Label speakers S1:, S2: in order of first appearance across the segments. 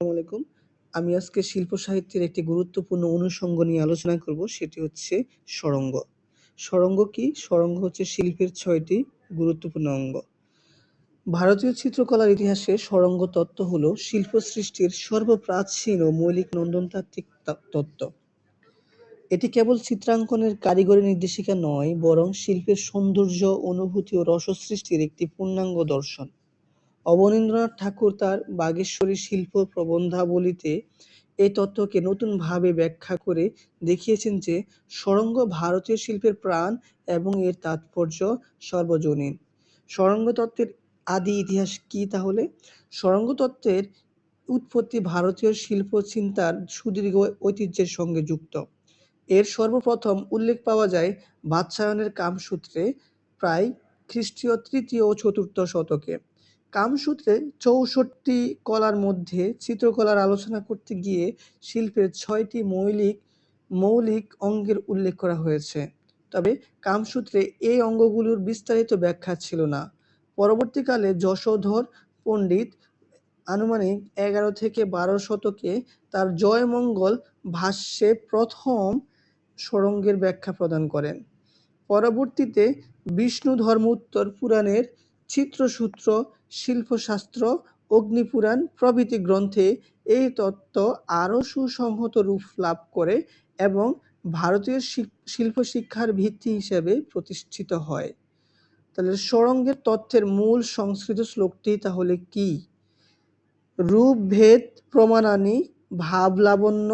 S1: আসসালামু আলাইকুম। আমি আজকে শিল্প সাহিত্যের একটি গুরুত্বপূর্ণ অনুষঙ্গ নিয়ে আলোচনা করব, সেটি হচ্ছে সরঙ্গ। সরঙ্গ কি? সরঙ্গ হচ্ছে শিল্পের ৬টি গুরুত্বপূর্ণ অঙ্গ। ভারতীয় চিত্রকলার ইতিহাসে সরঙ্গ তত্ত্ব হল শিল্প সৃষ্টির সর্বপ্রাচীন ও মৌলিক নন্দনতাত্ত্বিক তত্ত্ব। এটি কেবল চিত্রাঙ্কনের কারিগরি নির্দেশিকা নয়, বরং শিল্পের সৌন্দর্য, অনুভূতি ও রস সৃষ্টির একটি পূর্ণাঙ্গ দর্শন। অবনীন্দ্রনাথ ঠাকুর তাঁর বাগেশ্বরী শিল্প প্রবন্ধাবলীতে এই তত্ত্বকে নতুনভাবে ব্যাখ্যা করে দেখিয়েছেন যে সরঙ্গ ভারতীয় শিল্পের প্রাণ এবং এর তাৎপর্য সর্বজনীন। সরঙ্গ তত্ত্বের আদি ইতিহাস কি তাহলে? সরঙ্গ তত্ত্বের উৎপত্তি ভারতীয় শিল্প চিন্তার সুদীর্ঘ ঐতিহ্যের সঙ্গে যুক্ত। এর সর্বপ্রথম উল্লেখ পাওয়া যায় বাৎসায়নের কামসূত্রে, প্রায় খ্রিস্টীয় ৩য় ও ৪র্থ শতকে। কামসূত্রে ৬৪টি কলার মধ্যে চিত্রকলার আলোচনা করতে গিয়ে শিল্পের ৬টি মৌলিক অঙ্গের উল্লেখ করা হয়েছে। তবে কামসূত্রে এই অঙ্গগুলোর বিস্তারিত ব্যাখ্যা ছিল না। পরবর্তীকালে যশোধর পণ্ডিত আনুমানিক ১১ থেকে ১২ শতকে তার জয়মঙ্গল ভাষ্যে প্রথম সরঙ্গের ব্যাখ্যা প্রদান করেন। পরবর্তীতে বিষ্ণুধর্মোত্তর পুরাণের চিত্রসূত্র, শিল্পশাস্ত্র, অগ্নিপুরাণ প্রভৃতি গ্রন্থে এই তত্ত্ব আরও সুসংহত রূপ লাভ করে এবং ভারতীয় শিল্প শিক্ষার ভিত্তি হিসেবে প্রতিষ্ঠিত হয়। তাহলে সরঙ্গের তত্ত্বের মূল সংস্কৃত শ্লোকটি তাহলে কি? রূপভেদ প্রমাণানি ভাবলাবণ্য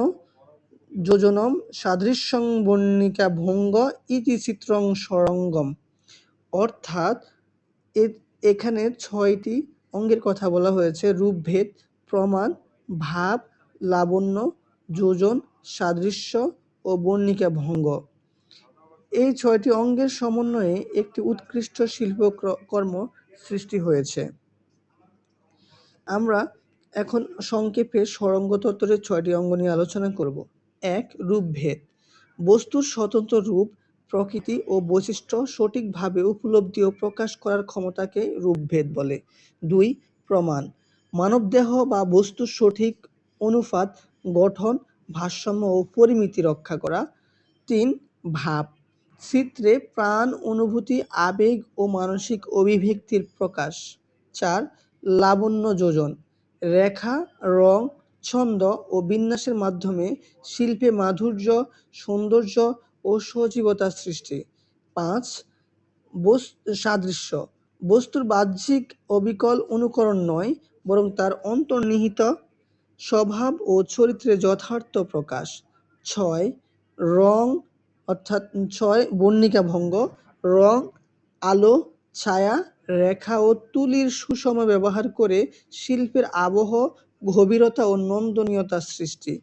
S1: যোজনম সাদৃশ্যং বর্ণিকা ভঙ্গ ইতি চিত্রং সরঙ্গম। অর্থাৎ এখানে ৬টি অঙ্গের কথা বলা হয়েছে: রূপভেদ, প্রমাণ, ভাব, লাবণ্য, যোজন, সাদৃশ্য ও বর্ণিকা ভঙ্গ। এই ৬টি অঙ্গের সমন্বয়ে একটি উৎকৃষ্ট শিল্পকর্ম সৃষ্টি হয়েছে। আমরা এখন সংক্ষেপে সরঙ্গ তত্ত্বের ৬টি অঙ্গ নিয়ে আলোচনা করব। ১. রূপভেদ। বস্তুর স্বতন্ত্র রূপ, প্রকৃতি ও বৈশিষ্ট্য সঠিকভাবে উপলব্ধি ও প্রকাশ করার ক্ষমতাকে রূপভেদ বলে। ২. প্রমাণ। মানবদেহ বা বস্তুর সঠিক অনুপাত, গঠন, ভারসাম্য ও পরিমিতি রক্ষা করা। ৩. ভাব। চিত্রে প্রাণ, অনুভূতি, আবেগ ও মানসিক অভিব্যক্তির প্রকাশ। ৪. লাবণ্য যোজন। রেখা, রং, ছন্দ ও বিন্যাসের মাধ্যমে শিল্পে মাধুর্য, সৌন্দর্য ও সজীবতা সৃষ্টি। ৫. সাদৃশ্য। বস্তুর বাহ্যিক অবিকল অনুকরণ নয়, বরং তার অন্তর্নিহিত স্বভাব ও চরিত্রের যথার্থ প্রকাশ। ৬. রং অর্থাৎ ৬. বর্ণিকা ভঙ্গ। রং, আলো, ছায়া, রেখা ও তুলির সুষম ব্যবহার করে শিল্পের আবহ, গভীরতা ও নন্দনীয়তা সৃষ্টি।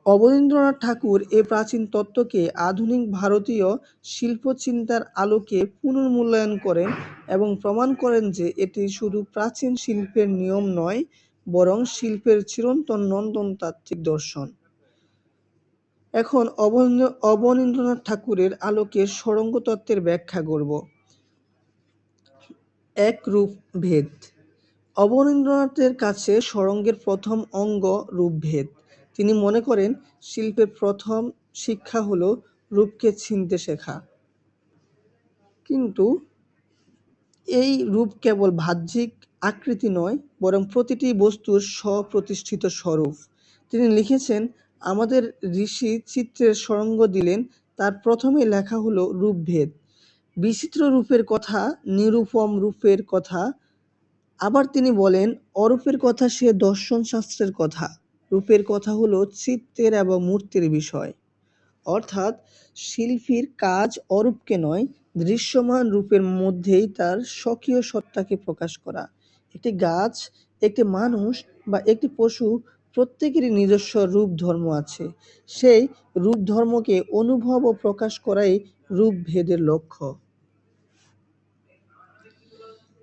S1: অবনীন্দ্রনাথ ঠাকুর এই প্রাচীন তত্ত্বকে আধুনিক ভারতীয় শিল্পচিন্তার আলোকে পুনর্মূল্যায়ন করেন এবং প্রমাণ করেন যে এটি শুধু প্রাচীন শিল্পের নিয়ম নয়, বরং শিল্পের চিরন্তন নন্দনতাত্ত্বিক দর্শন। এখন অবনীন্দ্রনাথ ঠাকুরের আলোকে সরঙ্গ তত্ত্বের ব্যাখ্যা করব। ১. রূপভেদ। অবনীন্দ্রনাথের কাছে সরঙ্গের প্রথম অঙ্গ রূপভেদ। তিনি মনে করেন শিল্পের প্রথম শিক্ষা হল রূপকে চিনতে শেখা। কিন্তু এই রূপ কেবল বাহ্যিক আকৃতি নয়, বরং প্রতিটি বস্তুর স্বপ্রতিষ্ঠিত স্বরূপ। তিনি লিখেছেন, আমাদের ঋষি চিত্রের সরঙ্গ দিলেন, তার প্রথমে লেখা হলো রূপভেদ। বিচিত্র রূপের কথা, নিরূপম রূপের কথা। আবার তিনি বলেন, অরূপের কথা সে দর্শনশাস্ত্রের কথা, রূপের কথা হলো চিত্তের এবং মূর্তির বিষয়। অর্থাৎ শিল্পীর কাজ অরূপকে নয়, দৃশ্যমান রূপের মধ্যেই তার স্বকীয় সত্তাকে প্রকাশ করা। একটি গাছ, একটি মানুষ বা একটি পশু প্রত্যেকেরই নিজস্ব রূপ ধর্ম আছে। সেই রূপ ধর্মকে অনুভব ও প্রকাশ করাই রূপভেদের লক্ষ্য।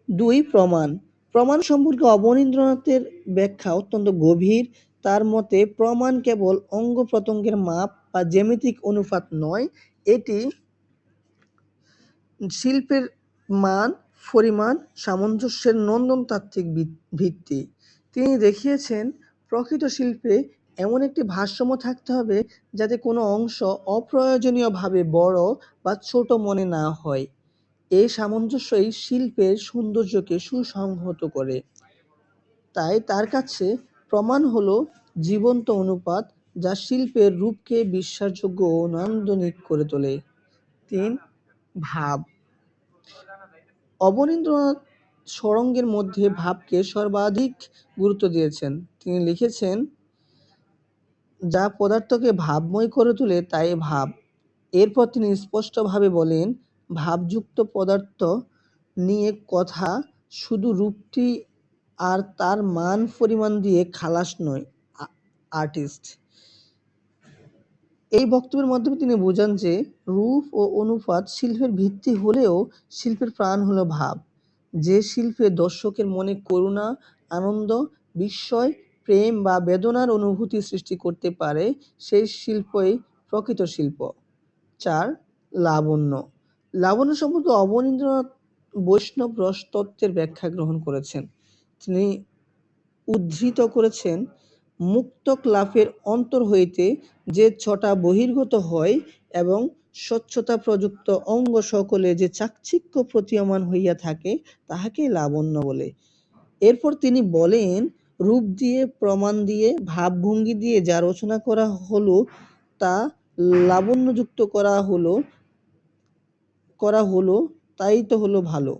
S1: ২. প্রমাণ। প্রমাণ সম্পর্কে অবনীন্দ্রনাথের ব্যাখ্যা অত্যন্ত গভীর। তার মতে প্রমাণ কেবল অঙ্গ প্রত্যঙ্গের মাপ বা জ্যামিতিক অনুপাত নয়, এটি শিল্পের মান, পরিমাণ, সামঞ্জস্যের নন্দনতাত্ত্বিক ভিত্তি। তিনি দেখিয়েছেন প্রকৃত শিল্পে এমন একটি ভারসাম্য থাকতে হবে যাতে কোনো অংশ অপ্রয়োজনীয়ভাবে বড় বা ছোট মনে না হয়। এই সামঞ্জস্যই শিল্পের সৌন্দর্যকে সুসংহত করে। তাই তার কাছে প্রমাণ হলো জীবন্ত অনুপাত, যা শিল্পের রূপকে বিশ্বাসযোগ্য ও নান্দনিক করে তোলে। ৩. ভাব। অবনীন্দ্রনাথ সরঙ্গের মধ্যে ভাবকে সর্বাধিক গুরুত্ব দিয়েছেন। তিনি লিখেছেন, যা পদার্থকে ভাবময় করে তোলে তাই ভাব। এরপর তিনি স্পষ্টভাবে বলেন, ভাবযুক্ত পদার্থ নিয়ে কথা শুধু রূপটি আর তার মান পরিমাণ দিয়ে খালাস নয়, আর্টিস্ট। এই বক্তব্যের মাধ্যমে তিনি বোঝান যে রূপ ও অনুপাত শিল্পের ভিত্তি হলেও শিল্পের প্রাণ হলো ভাব। যে শিল্পে দর্শকের মনে করুণা, আনন্দ, বিস্ময়, প্রেম বা বেদনার অনুভূতি সৃষ্টি করতে পারে সেই শিল্পই প্রকৃত শিল্প। ৪. লাবণ্য। লাবণ্য সম্পর্কে অবনীন্দ্রনাথ বৈষ্ণব রসতত্ত্বের ব্যাখ্যা গ্রহণ করেছেন। তিনি উদ্ধৃত করেছেন, মুক্তক লাভের অন্তর হইতে যে ছটা বহির্গত হয় এবং স্বচ্ছতা প্রযুক্ত অঙ্গ সকলে যে চাকচিক্য প্রতীয়মান হইয়া থাকে তাহাকেই লাবণ্য বলে। এরপর তিনি বলেন, রূপ দিয়ে, প্রমাণ দিয়ে, ভাবভঙ্গি দিয়ে যা রচনা করা হলো তা লাবণ্যযুক্ত করা হলো তাই তো হলো ভালো।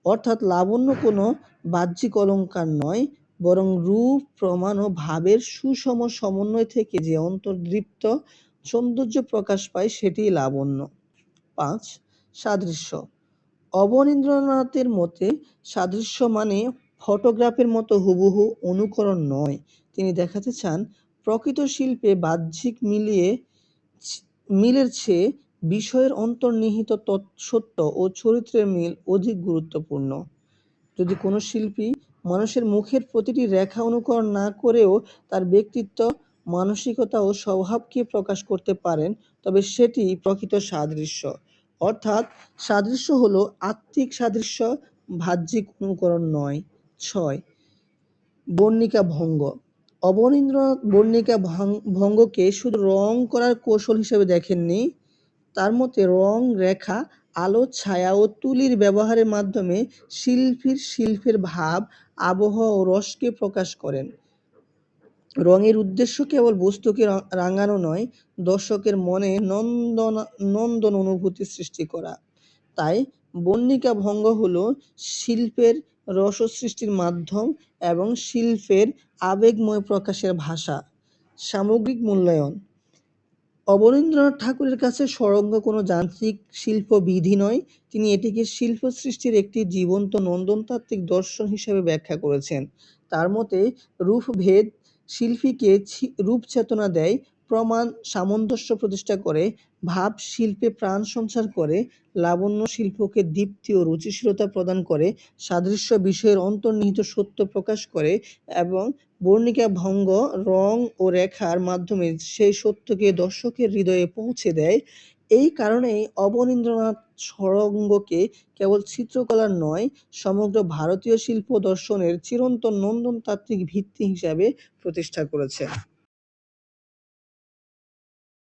S1: অর্থাৎ লাবণ্য কোনো বাহ্যিক অলঙ্কার নয়, বরং রূপ, প্রমাণ ও ভাবের সুষম সমন্বয় থেকে যে অন্তর্দৃপ্ত সৌন্দর্য প্রকাশ পায় সেটিই লাবণ্য। ৫. সাদৃশ্য। অবনীন্দ্রনাথের মতে সাদৃশ্য মানে ফটোগ্রাফের মতো হুবহু অনুকরণ নয়। তিনি দেখাতে চান প্রকৃত শিল্পে বাহ্যিক মিলের চেয়ে বিষয়ের অন্তর্নিহিত সত্য ও চরিত্রের মিল অধিক গুরুত্বপূর্ণ। যদি কোনো শিল্পী মানুষের মুখের প্রতিটি রেখা অনুকরণ না করেও তার ব্যক্তিত্ব, মানসিকতা ও স্বভাবকে প্রকাশ করতে পারেন, তবে সেটি প্রকৃত সাদৃশ্য। অর্থাৎ সাদৃশ্য হলো আত্মিক সাদৃশ্য, বাহ্যিক অনুকরণ নয়। ৬. বর্ণিকা ভঙ্গ। অবনীন্দ্রনাথ বর্ণিকা ভঙ্গকে শুধু রং করার কৌশল হিসেবে দেখেননি। তার মতে রং, রেখা, আলো, ছায়া ও তুলির ব্যবহারের মাধ্যমে শিল্পের ভাব, আবহাওয়া ও রসকে প্রকাশ করেন। রঙের উদ্দেশ্য কেবল বস্তুকে রাঙানো নয়, দর্শকের মনে নন্দন অনুভূতি সৃষ্টি করা। তাই বর্ণিকা ভঙ্গ হলো শিল্পের রসসৃষ্টির মাধ্যম এবং শিল্পের আবেগময় প্রকাশের ভাষা। সামগ্রিক মূল্যায়ন। অবনীন্দ্রনাথ ঠাকুরের কাছে সরঙ্গ কোনো যান্ত্রিক শিল্পবিধি নয়, তিনি এটিকে শিল্প সৃষ্টির একটি জীবন্ত নন্দনতাত্ত্বিক দর্শন হিসেবে ব্যাখ্যা করেছেন। তার মতে রূপভেদ শিল্পীকে রূপ চেতনা দেয়, প্রমাণ সামঞ্জস্য প্রতিষ্ঠা করে, ভাব শিল্পে প্রাণ সঞ্চার করে, লাবণ্য শিল্পকে দীপ্তি ও রুচিশীলতা প্রদান করে, সাদৃশ্য বিষয়ের অন্তর্নিহিত সত্য প্রকাশ করে এবং বর্ণিকা ভঙ্গ রং ও রেখার মাধ্যমে সেই সত্যকে দর্শকের হৃদয়ে পৌঁছে দেয়। এই কারণেই অবনীন্দ্রনাথ সরঙ্গকে কেবল চিত্রকলার নয়, সমগ্র ভারতীয় শিল্প দর্শনের চিরন্তন নন্দনতাত্ত্বিক ভিত্তি হিসাবে প্রতিষ্ঠা করেছেন।